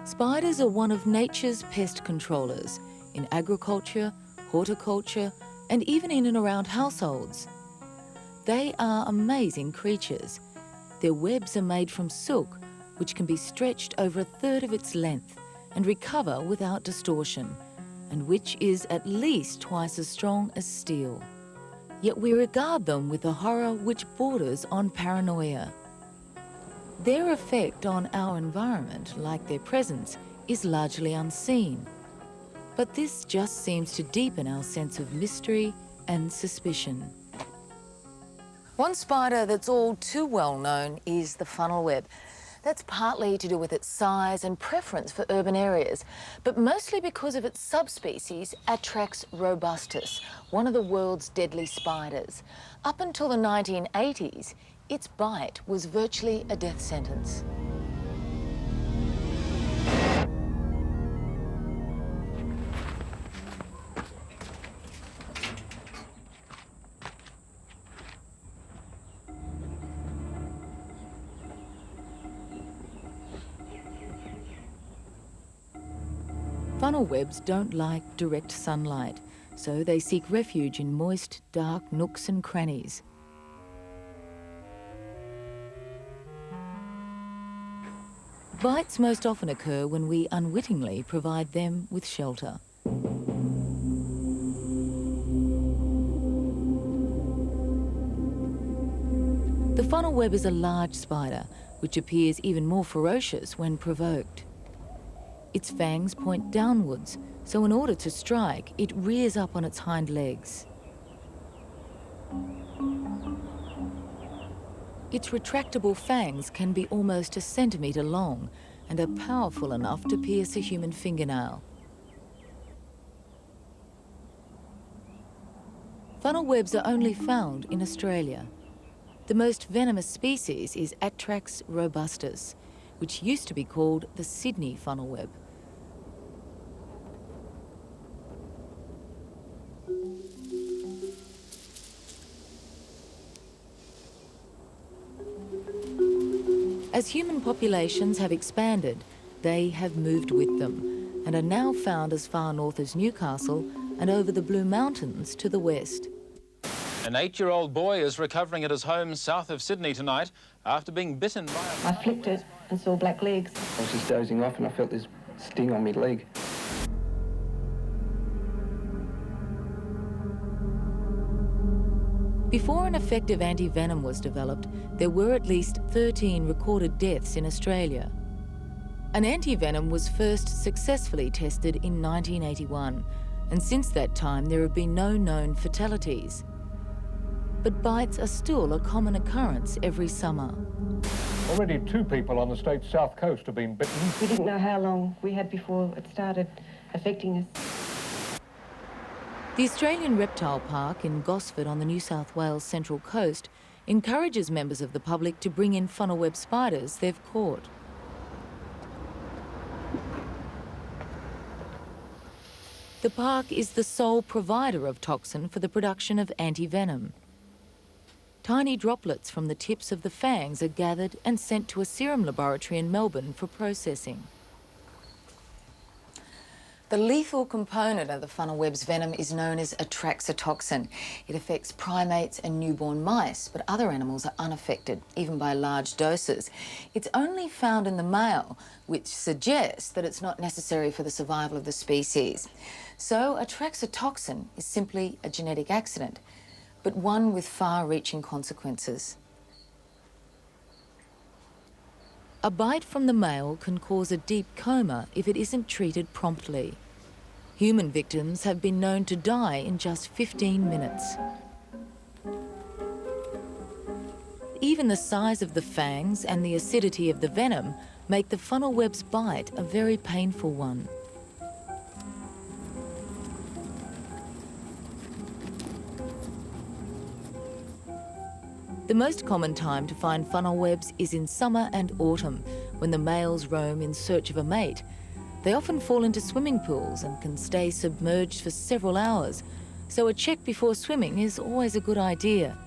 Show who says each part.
Speaker 1: Spiders are one of nature's pest controllers in agriculture, horticulture, and even in and around households. They are amazing creatures. Their webs are made from silk, which can be stretched over a third of its length and recover without distortion, and which is at least twice as strong as steel. Yet we regard them with a horror which borders on paranoia. Their effect on our environment, like their presence, is largely unseen. But this just seems to deepen our sense of mystery and suspicion. One spider that's all too well known is the funnel web. That's partly to do with its size and preference for urban areas, but mostly because of its subspecies, Atrax robustus, one of the world's deadly spiders. Up until the 1980s, its bite was virtually a death sentence. Funnel webs don't like direct sunlight, so they seek refuge in moist, dark nooks and crannies. Bites most often occur when we unwittingly provide them with shelter. The funnel web is a large spider, which appears even more ferocious when provoked. Its fangs point downwards, so in order to strike, it rears up on its hind legs. Its retractable fangs can be almost a centimetre long and are powerful enough to pierce a human fingernail. Funnel webs are only found in Australia. The most venomous species is Atrax robustus, which used to be called the Sydney funnel web. As human populations have expanded, they have moved with them and are now found as far north as Newcastle and over the Blue Mountains to the west.
Speaker 2: An 8-year-old boy is recovering at his home south of Sydney tonight after being bitten by a...
Speaker 3: I flicked it and saw black legs.
Speaker 4: I was just dozing off and I felt this sting on my leg.
Speaker 1: Before an effective antivenom was developed, there were at least 13 recorded deaths in Australia. An antivenom was first successfully tested in 1981, and since that time there have been no known fatalities. But bites are still a common occurrence every summer.
Speaker 5: Already 2 people on the state's south coast have been bitten.
Speaker 3: We didn't know how long we had before it started affecting us.
Speaker 1: The Australian Reptile Park in Gosford on the New South Wales Central Coast encourages members of the public to bring in funnel web spiders they've caught. The park is the sole provider of toxin for the production of antivenom. Tiny droplets from the tips of the fangs are gathered and sent to a serum laboratory in Melbourne for processing. The lethal component of the funnel web's venom is known as atraxatoxin. It affects primates and newborn mice, but other animals are unaffected, even by large doses. It's only found in the male, which suggests that it's not necessary for the survival of the species. So atraxatoxin is simply a genetic accident, but one with far-reaching consequences. A bite from the male can cause a deep coma if it isn't treated promptly. Human victims have been known to die in just 15 minutes. Even the size of the fangs and the acidity of the venom make the funnel web's bite a very painful one. The most common time to find funnel webs is in summer and autumn, when the males roam in search of a mate. They often fall into swimming pools and can stay submerged for several hours, so a check before swimming is always a good idea.